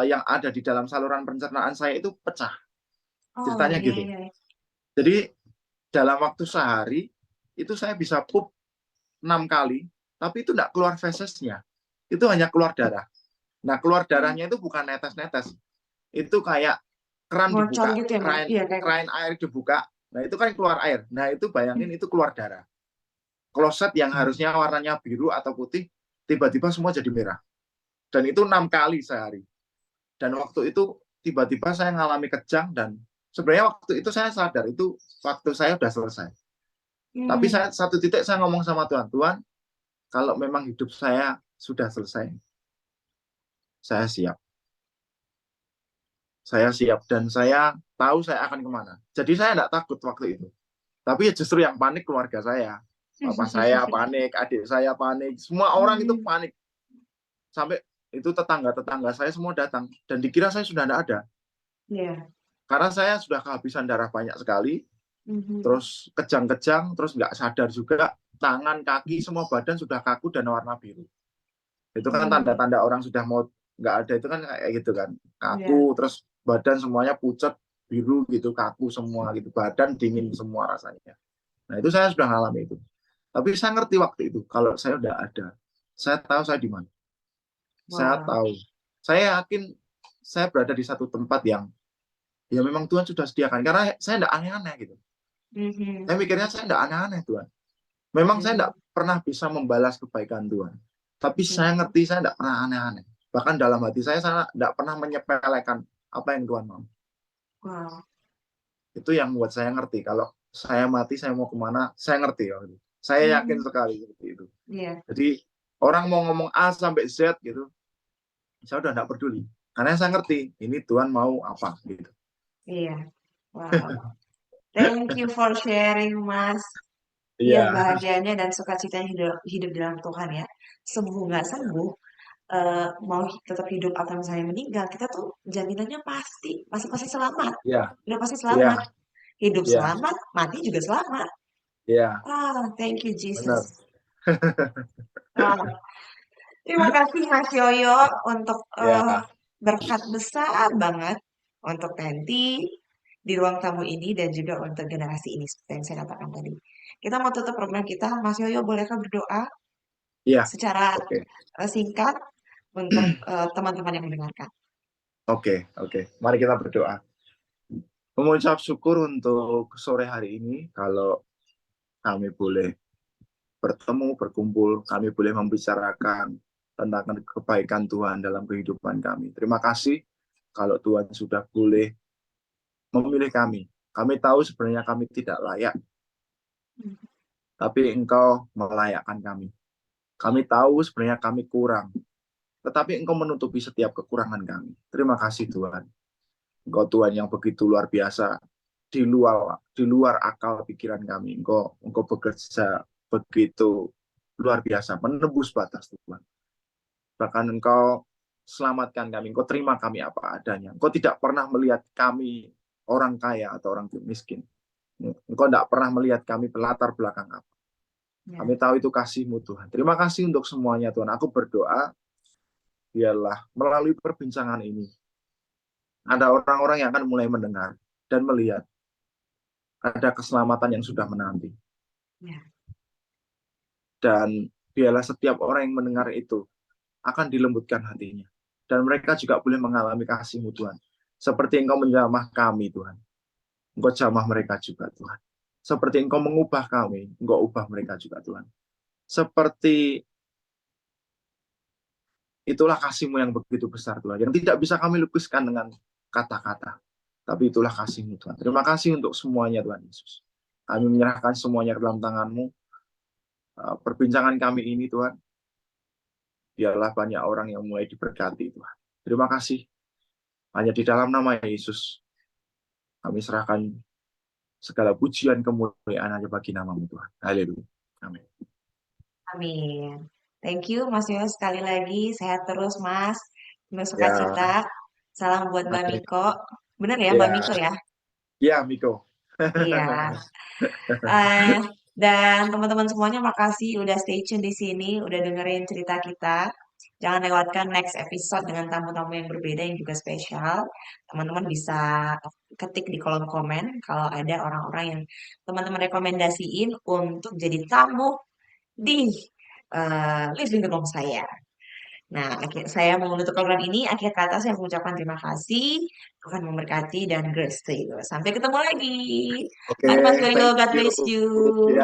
yang ada di dalam saluran pencernaan saya itu pecah. Oh Ceritanya iya gitu. iya. Jadi dalam waktu sehari itu saya bisa pup 6 kali. tapi itu nggak keluar fesesnya, itu hanya keluar darah. Nah, keluar Hmm. darahnya itu bukan netes-netes, itu kayak keran Ngocor dibuka, gitu ya, Mas? keran Iya, kayak. keran air dibuka, nah itu kan keluar air. Nah, itu bayangin itu keluar darah. Kloset yang harusnya warnanya biru atau putih, tiba-tiba semua jadi merah. Dan itu 6 kali sehari. Dan waktu itu tiba-tiba saya ngalami kejang, dan sebenarnya waktu itu saya sadar itu waktu saya sudah selesai. Tapi Hmm. saya satu titik saya ngomong sama Tuhan, Tuhan, kalau memang hidup saya sudah selesai, saya siap. Saya siap dan saya tahu saya akan kemana. Jadi saya tidak takut waktu itu. Tapi ya justru yang panik keluarga saya. Papa saya panik, adik saya panik, semua orang itu Hmm. panik. Sampai itu tetangga-tetangga saya semua datang. Dan dikira saya sudah tidak ada. Iya. Karena saya sudah kehabisan darah banyak sekali, Mhm. terus kejang-kejang, terus nggak sadar juga, tangan, kaki, semua badan sudah kaku dan warna biru. Itu kan Hmm. tanda-tanda orang sudah mau nggak ada, itu kan kayak gitu kan. Kaku, Iya. terus badan semuanya pucat, biru gitu, kaku semua gitu. Badan dingin semua rasanya. Nah itu saya sudah mengalami itu. Tapi saya ngerti waktu itu, kalau saya udah ada, saya tahu saya di mana. Saya Wow. tahu. Saya yakin saya berada di satu tempat yang ya memang Tuhan sudah sediakan. Karena saya tidak aneh-aneh gitu. Saya Mhm. mikirnya saya tidak aneh-aneh Tuhan. Memang saya tidak Mhm. pernah bisa membalas kebaikan Tuhan. Tapi saya Mhm. ngerti saya tidak pernah aneh-aneh. Bahkan dalam hati saya tidak pernah menyepelekan apa yang Tuhan mau. Wow. Itu yang membuat saya ngerti. Kalau saya mati, saya mau kemana, saya ngerti. Ya. Saya yakin Mhm. sekali seperti itu. Iya. Jadi orang mau ngomong A sampai Z gitu, saya udah tidak peduli. Karena saya ngerti, ini Tuhan mau apa gitu. Iya. Wow. Thank you for sharing, Mas. Iya, Iya, bahagianya dan sukacitanya hidup, hidup di dalam Tuhan ya. Sembuh nggak sembuh, mau tetap hidup atau misalnya meninggal, kita tuh jaminannya pasti, pasti pasti selamat. iya, Udah pasti iya, selamat. Hidup iya, selamat, mati juga selamat. iya, Ah, thank you Jesus. benar. Wow. Terima kasih Mas Yoyo untuk Ya, berkat besar banget untuk Tenti di ruang tamu ini dan juga untuk generasi ini seperti yang saya katakan tadi. Kita mau tutup program kita, Mas Yoyo bolehkah berdoa iya, secara oke, singkat untuk teman-teman yang mendengarkan? oke, oke. Mari kita berdoa. Mengucap syukur untuk sore hari ini, kalau kami boleh bertemu, berkumpul, kami boleh membicarakan tentang kebaikan Tuhan dalam kehidupan kami. Terima kasih kalau Tuhan sudah boleh memilih kami. Kami tahu sebenarnya kami tidak layak, tapi Engkau melayakkan kami. Kami tahu sebenarnya kami kurang, tetapi Engkau menutupi setiap kekurangan kami. Terima kasih Tuhan. Engkau Tuhan yang begitu luar biasa, di luar akal pikiran kami. Engkau bekerja begitu luar biasa, menembus batas Tuhan. Bahkan Engkau selamatkan kami, Engkau terima kami apa adanya. Engkau tidak pernah melihat kami orang kaya atau orang miskin. Engkau tidak pernah melihat kami berlatar belakang apa. Kami Ya. tahu itu kasih-Mu Tuhan. Terima kasih untuk semuanya Tuhan. Aku berdoa, biarlah melalui perbincangan ini, ada orang-orang yang akan mulai mendengar dan melihat ada keselamatan yang sudah menanti. Ya. Dan biarlah setiap orang yang mendengar itu akan dilembutkan hatinya. Dan mereka juga boleh mengalami kasih-Mu Tuhan. Seperti Engkau menjamah kami Tuhan. Engkau jamah mereka juga Tuhan. Seperti Engkau mengubah kami, Engkau ubah mereka juga Tuhan. Seperti itulah kasih-Mu yang begitu besar Tuhan. Yang tidak bisa kami lukiskan dengan kata-kata. Tapi itulah kasih-Mu Tuhan. Terima kasih untuk semuanya Tuhan Yesus. Kami menyerahkan semuanya ke dalam tangan-Mu. Perbincangan kami ini Tuhan, biarlah banyak orang yang mulai diberkati Tuhan. Terima kasih. Hanya di dalam nama Yesus kami serahkan segala pujian kemuliaan hanya bagi nama-Mu Tuhan. Haleluya. Amin. Amin. Thank you Mas Yoyo sekali lagi. Sehat terus Mas. Penuh Ya, sukacita. Salam buat Mbak amin. Miko. Bener ya Mbak Ya, Miko ya? ya Miko. Iya. Eh, dan teman-teman semuanya makasih udah stay tune di sini, udah dengerin cerita kita. Jangan lewatkan next episode dengan tamu-tamu yang berbeda yang juga spesial. Teman-teman bisa ketik di kolom komen kalau ada orang-orang yang teman-teman rekomendasiin untuk jadi tamu di living room saya. Nah, saya mau menutup program ini. Akhir kata saya mengucapkan terima kasih, Tuhan memberkati dan grace to you. Sampai ketemu lagi. Oke, Mari Mas Yoyo, thank God you. bless you. Ya.